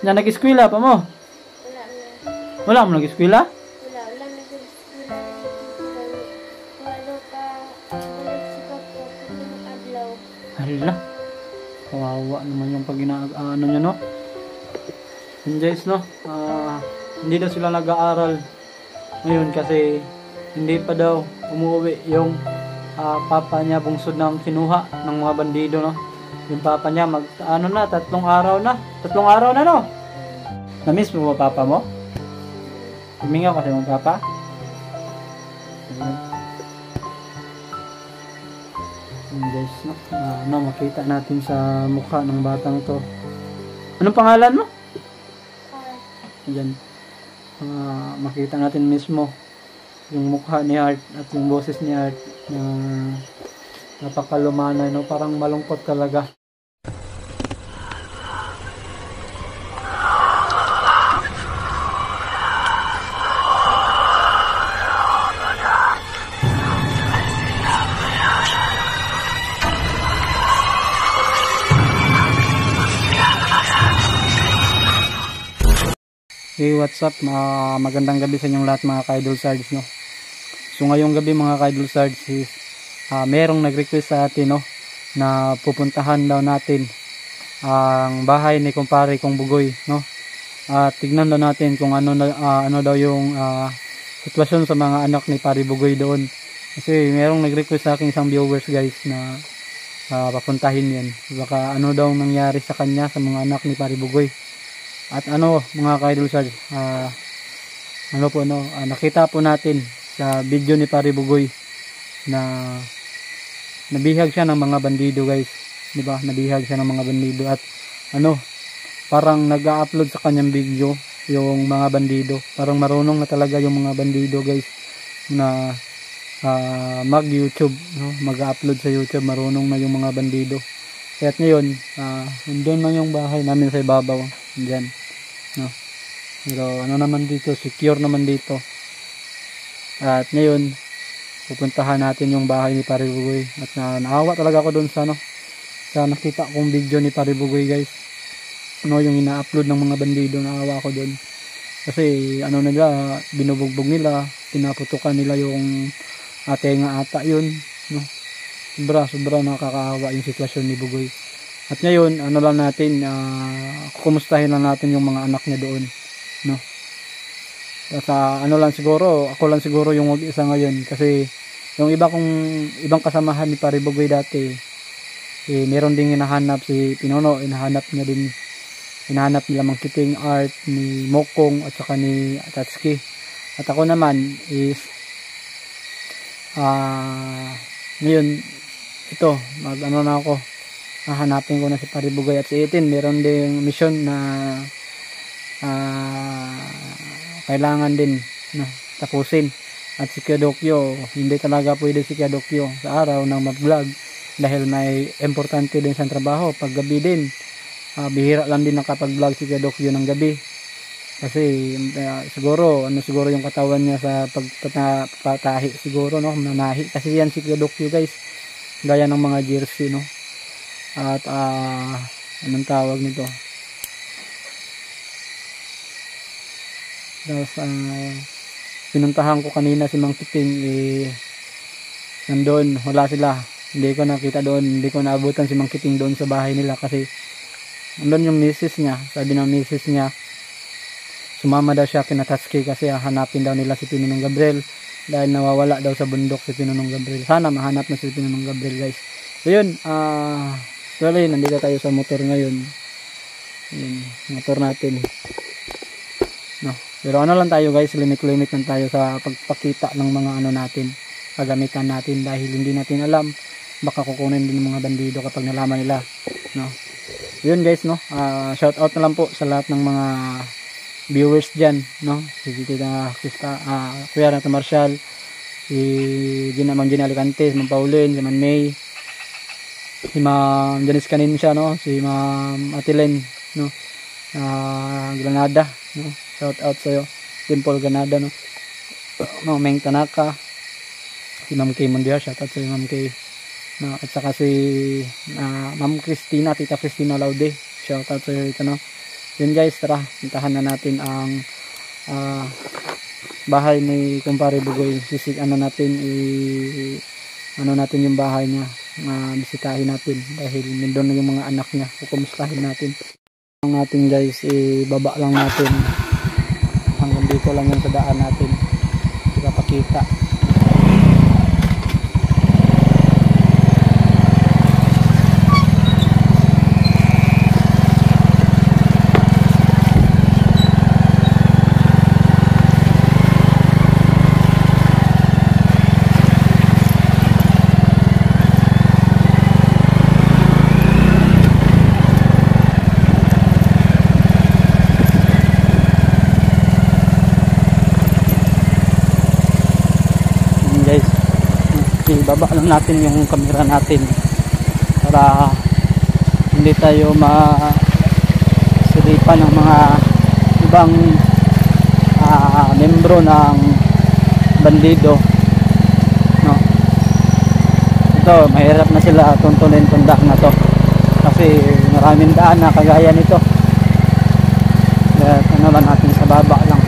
Na nag-eskwela pa mo? Wala na. Wala mo nag-eskwela? Wala nag-eskwela. Wala pa. Wala siya po. Yung adlaw. Hala. Kawawa naman yung pag ano nyo, no? Yun guys, no? Hindi daw sila nag-aaral ngayon kasi hindi pa daw umuwi yung papa niya, bungsod ng kinuha ng mga bandido, no? Yung papa niya ano na, 3 araw na. 3 araw na, no? Na-miss mo ba papa mo? Huminga kasi mo papa? Guys, no? Makita natin sa mukha ng batang to. Anong pangalan mo? Ayan. Makita natin mismo yung mukha ni Art at yung boses ni Art na napakalumanay, no? Parang malungkot talaga. Hey, what's up? Magandang gabi sa inyong lahat mga ka-idol sards, no? So ngayong gabi mga ka-idol sards is merong nag-request sa atin, no, na pupuntahan daw natin ang bahay ni kumpare kong Bugoy, no? At tignan daw natin kung ano daw yung sitwasyon sa mga anak ni Pare Bugoy doon. Kasi merong nag-request sa akin isang viewers guys na papuntahin yan. Baka ano daw nangyari sa kanya, sa mga anak ni Pare Bugoy. At mga ka-idol sards, nakita po natin sa video ni Pare Bugoy na nabihag siya ng mga bandido guys, di ba? Nabihag siya ng mga bandido at parang nag-a-upload sa kanyang video yung mga bandido. Parang marunong na talaga yung mga bandido guys na mag-YouTube, no? Mag-upload sa YouTube, marunong na yung mga bandido. Kaya ngayon, nandun na yung bahay namin sa ibabaw, diyan, no? Pero naman dito, secure naman dito. At ngayon, pupuntahan natin yung bahay ni Pare Bugoy. At naawa talaga ako doon sa nakita kong video ni Pare Bugoy guys. Yung ina-upload ng mga bandido, naawa ako doon. Kasi nila, binubugbog nila, pinaputukan nila yung tenga ata yun, no? Sobra nakakaawa yung sitwasyon ni Bugoy. At ngayon, lang natin, kukumustahin lang natin yung mga anak niya doon, no? At ako lang siguro yung mag-isa ngayon kasi yung ibang kasamahan ni Pare Bugoy dati, meron ding hinahanap si Pinono, hinahanap nila Mang Kiting, Art, ni Mokong at saka ni Tatsuki. At ako naman is ngayon ito, na ako, hahanapin ko na si Pare Bugoy. At si Itin, meron ding mission na kailangan din tapusin. At si Kyodokyo, hindi talaga pwede si Kyodokyo sa araw ng mag-vlog dahil may importante din sa trabaho. Pag gabi din, bihira lang din nakapag-vlog si Kyodokyo ng gabi kasi siguro yung katawan niya sa pagpatahi siguro, no? Nanahi kasi yan si Kyodokyo guys, gaya ng mga jersey, no? At anong tawag nito, tapos pinuntahan ko kanina si Mang Kiting, nandun, wala sila, hindi ko nakita doon, hindi ko naabutan si Mang Kiting doon sa bahay nila kasi nandun yung misis niya. Sabi ng misis niya, sumama daw siya kina Tatsuki kasi hanapin daw nila si Pinonong Gabriel dahil nawawala daw sa bundok si Pinonong Gabriel. Sana mahanap na si Pinonong Gabriel guys. So yun, actually nandito tayo sa motor ngayon, yun, motor natin, no? Pero lang tayo guys, limit lang tayo sa pagpakita ng mga natin, kagamitan natin dahil hindi natin alam, baka kukunin din ng mga bandido kapag nalaman nila, no? Yun guys, no? Shout out na lang po sa lahat ng mga viewers dyan, no? Si Tita Krista, Kuya Renato Marcial, si Mang Gina Alicante, si Ma'am Pauline, si Ma'am May, si Ma'am Janice Canincia, no? Si Ma'am Atilen, no? Granada, no? Shout out sa'yo, Dimple Granada, no? Meng Tanaka, si Ma'am Kay Mondial, shout out sa'yo Ma'am Kay, no? At saka si Ma'am Christina, Tita Christina Laude, shout out sa'yo ito, no? Yun guys, tara, puntahan na natin ang bahay ni Kumpare Bugoy. Ano natin yung bahay niya, bisitahin natin dahil nandun na yung mga anak niya. Kukumustahin natin. Ang natin guys, ibaba lang natin hanggang dito lang yung sa daan natin. Pakita. Ibaba lang natin yung camera natin para hindi tayo masilipan ng mga ibang membro ng bandido, no? Ito mahirap na sila tuntunin tong daan na to kasi maraming daan na kagaya nito. Kaya ano lang natin sa baba lang.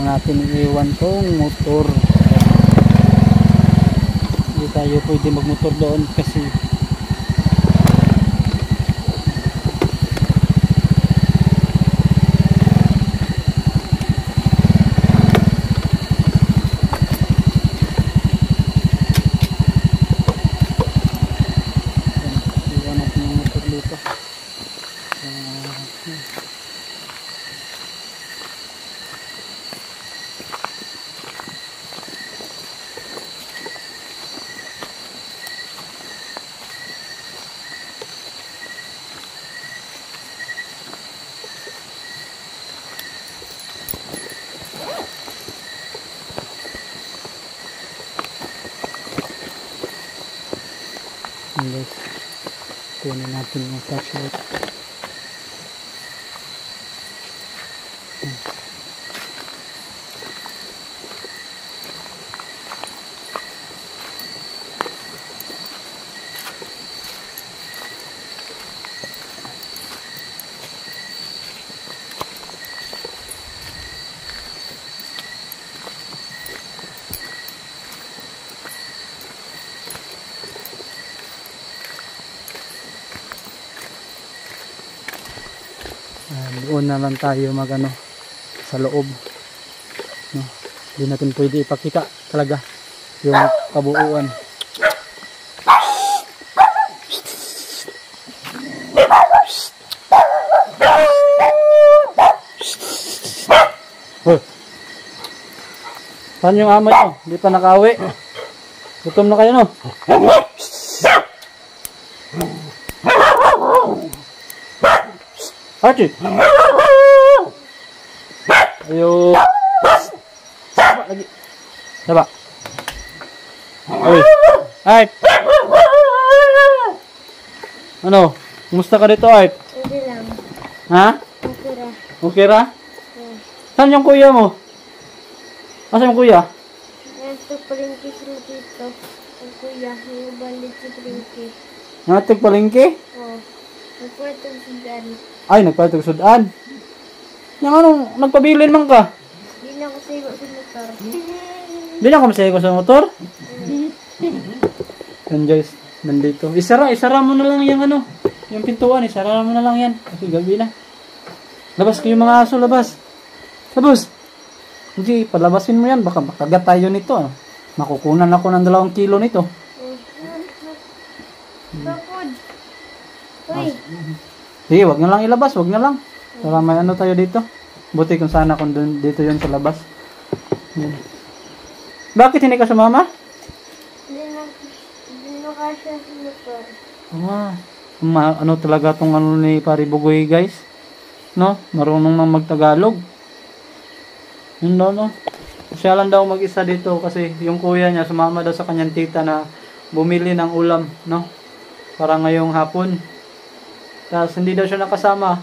Natin iwan tong motor. Hindi tayo pwede magmotor doon kasi iwan natin yung motor dito. Guys, kunin natin yung flashlight. Doon na lang tayo magano sa loob, no? Hindi natin pwede ipakita talaga yung kabuuan. Saan yung amo nyo? Hindi pa nakauwi. Gutom na kayo, no? Archie! Ayo! Saba lagi. Saba. Uy! Art! Ano? Kumusta ka dito, Art? Okay lang. Ha? Okay ra. Okay ra? Yeah. Saan yung kuya mo? Asan yung kuya? Nasa palengke sila dito. Ang kuya, yung balik sa palengke. Natag palengke? Oo. Nagpwetong sigan. Ay, nagpatag sudan. Yung anong, nagpabilin man ka? Hindi na ako sigo sa motor. Hindi na ka masaya sa motor? Yan guys, nandito. Isara mo na lang yung ano, yung pintuan, isara mo na lang yan. Kasi gabi na. Labas kayo mga aso, labas. Labas. Hindi, palabasin mo yan, baka makagat tayo nito. Ano? Makukunan ako ng 2 kilo nito. Bakod. Uy. Sige, wag na lang ilabas, wag na lang. Para may ano tayo dito. Buti kung sana kung dito yun sa labas. Yan. Bakit hindi ka sumama? Hindi na kasya sa motor. Ano talaga tong ano ni Pare Bugoy, guys? No? Marunong nang magtagalog. Yun daw, no? Siya lang daw mag-isa dito kasi yung kuya niya sumama daw sa kanyang tita na bumili ng ulam, no? Para ngayong hapon. Tapos hindi daw siya nakasama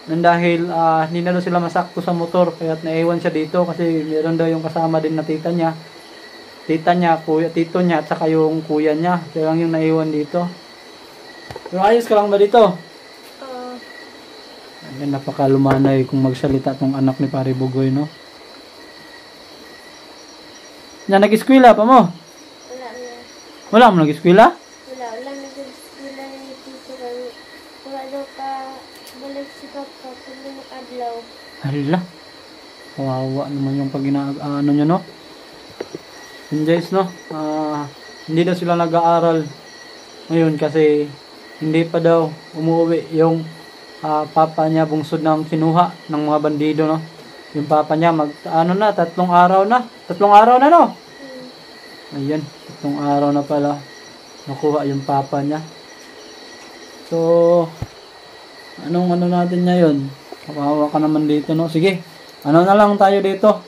nang dahil hindi na daw sila masakto sa motor kaya naiwan siya dito kasi meron daw yung kasama din na tita niya, kuya, tito niya at saka yung kuya niya. Siya lang yung naiwan dito. Pero ayos ka lang ba dito? Ayan, napakalumanay kung magsalita tong anak ni Pare Bugoy, no? Na nag-eskwela pa mo? Wala na. Wala mo nag-eskwela? Wala nag-eskwela na ni Tito kami. Wala daw ka balik si Papa pag nakadlaw. Hala. Kawawa naman yung pag ano nyo, no? Yun guys, no? Hindi daw sila nag-aaral ngayon kasi hindi pa daw umuwi yung papa niya bungsod ng kinuha ng mga bandido, no? Yung papa niya 3 araw na. 3 araw na, no? Ayan, 3 araw na pala nakuha yung papa niya. So, anong ano natin ngayon? Kawawa ka naman dito, no? Sige, ano na lang tayo dito.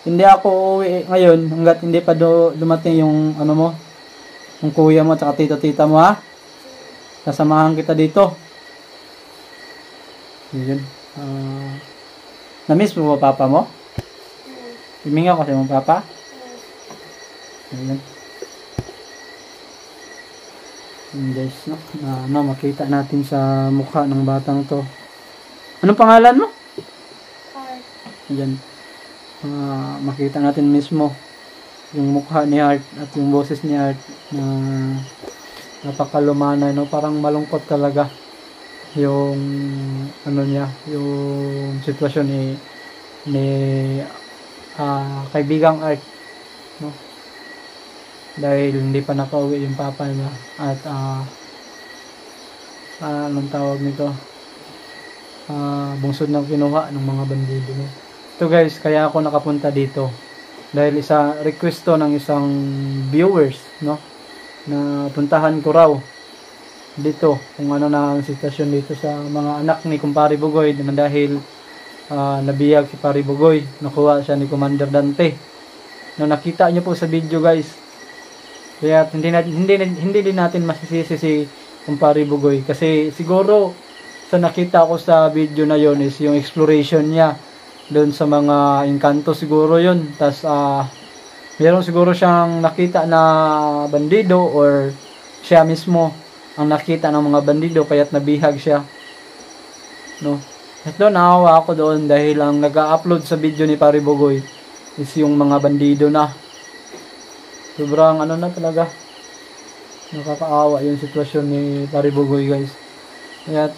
Hindi ako uuwi ngayon hanggat hindi pa dumating yung ano mo, yung kuya mo at tita mo, ha? Sasamahan kita dito. Yun. Na-miss mo ba papa mo? Himinga kasi mo papa? Ayan. Guys, no? Makita natin sa mukha ng batang to. Anong pangalan mo? Ayan. Makita natin mismo yung mukha ni Art at yung boses ni Art na napakalumanay, no? Parang malungkot talaga yung ano niya, yung sitwasyon ni kaibigang Art, no? Dahil hindi pa nakauwi yung papa niya at anong tawag nito, bungsod ng kinuha ng mga bandido, no? Ito guys, kaya ako nakapunta dito dahil isa request to ng isang viewers, no, na puntahan ko raw dito kung ano na ang sitwasyon dito sa mga anak ni Kumpare Bugoy na dahil nabiyag si Pare Bugoy, nakuha siya ni Commander Dante. No, nakita niyo po sa video guys. Kaya hindi din natin masisisi si Kumpare Bugoy kasi siguro sa nakita ko sa video na yon is yung exploration niya doon sa mga engkanto siguro yon. Tas meron siguro siyang nakita na bandido or siya mismo ang nakita ng mga bandido kaya't nabihag siya, no? At doon naawa ako doon dahil ang nag-upload sa video ni Pare Bugoy is yung mga bandido na. Sobrang ano na talaga, nakakaawa yung sitwasyon ni Pare Bugoy guys. Kaya't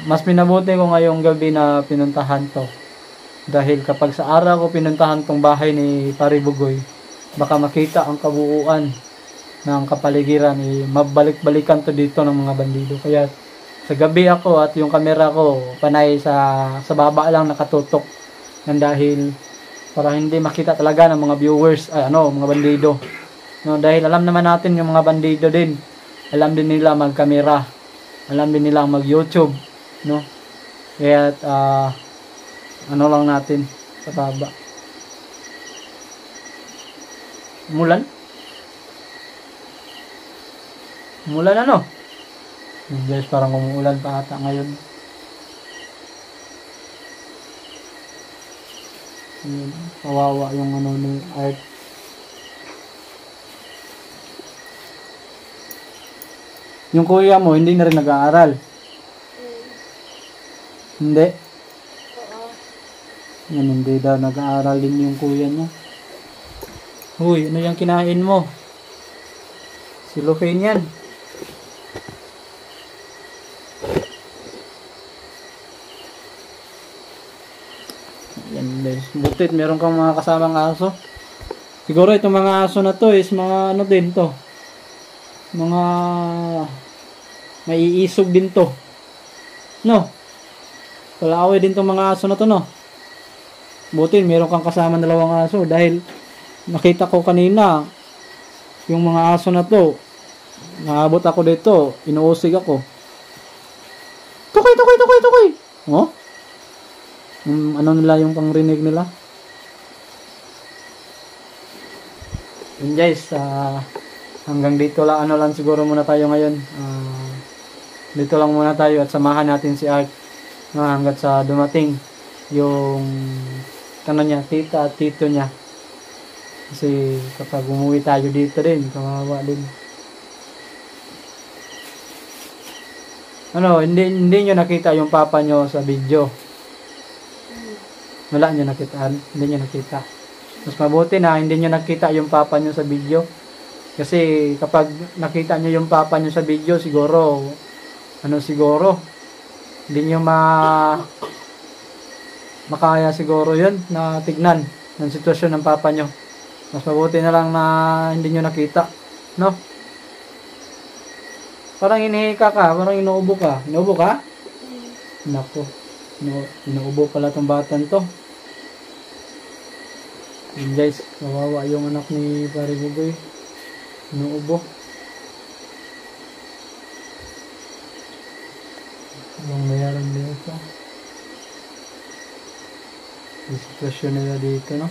mas minabuti ko ngayong gabi na pinuntahan to. Dahil kapag sa araw ko pinuntahan tong bahay ni Pare Bugoy, baka makita ang kabuuan ng kapaligiran, mabalik-balikan to dito ng mga bandido. Kaya sa gabi ako at yung camera ko panay sa baba lang nakatutok nang dahil para hindi makita talaga ng mga viewers mga bandido, no? Dahil alam naman natin yung mga bandido din, alam din nila mag-camera, alam din nila mag-YouTube, no? Kaya ano lang natin sa baba. Umulan ano? Guys, parang umuulan pa ata ngayon. Kawawa yung ano ni Art. Yung kuya mo hindi na rin nag-aaral? Hindi? Yan, hindi daw nag-aaral din yung kuya niya. Huy, ano yung kinain mo? Cellophane yan. Yan guys, butit meron kang mga kasamang aso. Siguro itong mga aso na to is mga ano din to, mga maiisog din to, no? Palaway din tong mga aso na to, no? Buti meron kang kasama dalawang aso dahil nakita ko kanina yung mga aso na to. Naabot ako dito, inuusig ako. Tukoy, tukoy, tukoy, tukoy. Oh? Ano nila yung pangrinig nila? Yun guys, hanggang dito lang, ano lang siguro muna tayo ngayon. Dito lang muna tayo at samahan natin si Art hanggat sa dumating yung niya, tita at tito niya. Kasi kapag umuwi tayo dito din, kawawa din. Ano, hindi nyo nakita yung papa nyo sa video. Wala nyo nakita, hindi nyo nakita. Mas mabuti na hindi nyo nakita yung papa nyo sa video. Kasi kapag nakita nyo yung papa nyo sa video, siguro, hindi nyo makaya siguro yun na tignan ng sitwasyon ng papa nyo. Mas mabuti na lang na hindi nyo nakita. No? Parang inihika ka, parang inuubo ka. Inuubo ka? Nako. Inuubo pala tong batan to. Yun guys, kawawa yung anak ni Pare Bugoy. Inuubo. Anong mayroon dito? Yung sitwasyon nila dito, no?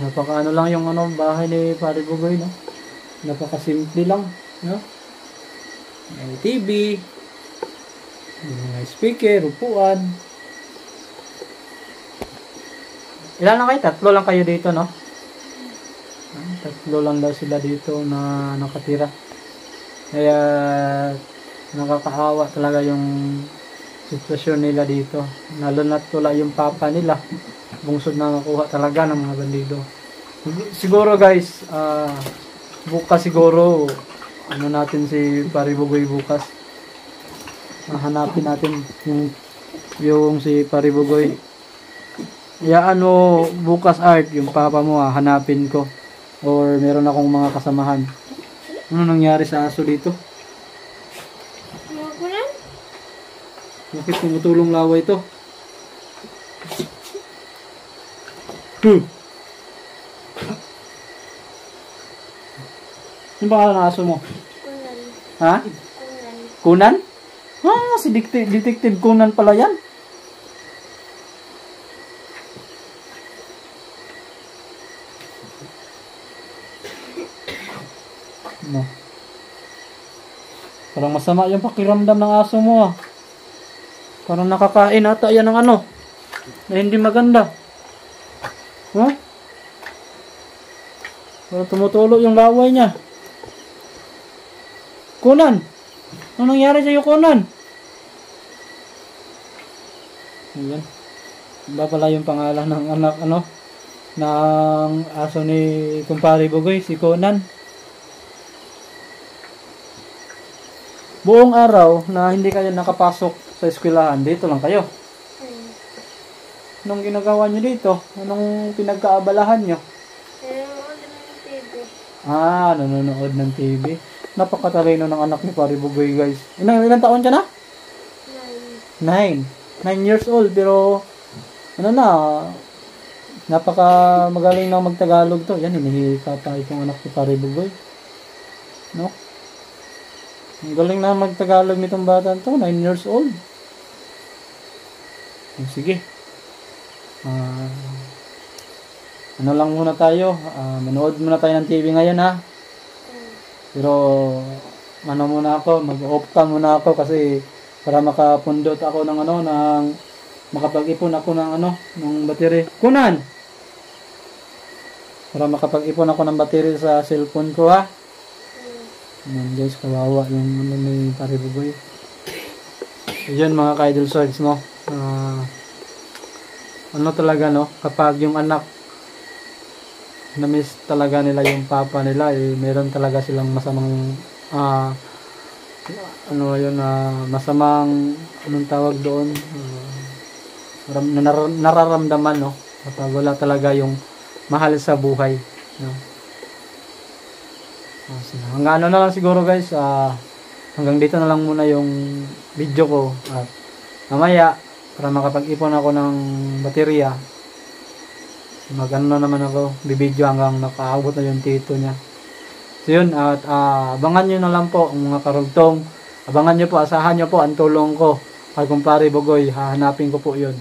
Napaka lang yung bahay ni Pare Bugoy, no? Napaka-simple lang, no? May TV, may speaker, upuan. Ilan lang kayo? Tatlo lang kayo dito, no? Tatlo lang daw sila dito na nakatira. Kaya nakakaawa talaga yung sitwasyon nila dito. Lalo na't wala yung papa nila. Bungsod na nakuha talaga ng mga bandido. Siguro guys, bukas siguro natin si Pare Bugoy bukas. Hanapin natin yung si Pare Bugoy. Bukas Art, yung papa mo hanapin ko. Or meron akong mga kasamahan. Ano nangyari sa aso dito? Bakit tumutulong laway ito? Yung pangalan ng aso mo? Kunan. Ha? Kunan. Kunan? Si Detective Kunan pala yan. No. Parang masama yung pakiramdam ng aso mo. Parang nakakain ata yan ng na hindi maganda. Huh? Parang tumutulo yung laway niya. Kunan! Anong nangyari sa'yo, Kunan? Ayan. Iba pala yung pangalan ng anak, ng aso ni Kumpare Bugoy, si Kunan. Buong araw na hindi kayo nakapasok sa eskwelahan, dito lang kayo. Anong ginagawa nyo dito? Anong pinagkaabalahan nyo? Nanonood ng TV. Nanonood ng TV. Napakatalino ng anak ni Pare Bugoy, guys. Ilang taon ka na? 9 years old, pero napaka magaling na magtagalog to. Yan, hinihika pa itong anak ni Pare Bugoy. No? Ang galing na magtagalog nitong bata to, 9 years old. Sige. Lang muna tayo. Manood muna tayo ng TV ngayon, ha. Pero muna ako, mag-off cam muna ako kasi para makapundot ako ng makapag-ipon ako ng ng battery. Kunan. Para makapag-ipon ako ng battery sa cellphone ko, ha. Guys, kawawa yung ni Pare Bugoy. Yun mga ka-idol swords, no. Talaga, no, kapag yung anak na-miss talaga nila yung papa nila, meron talaga silang masamang masamang tawag doon, nararamdaman, no, kapag wala talaga yung mahal sa buhay, no. Hanggang na lang siguro, guys, hanggang dito na lang muna yung video ko, at mamaya para makapag-ipon ako ng baterya, Magano na naman ako, bibidyo hanggang nakaabot na yung tito niya. So yun, at abangan nyo na lang po ang mga karugtong. Abangan nyo po, asahan nyo po ang tulong ko kay Kumpare Bugoy. Hahanapin ko po yun.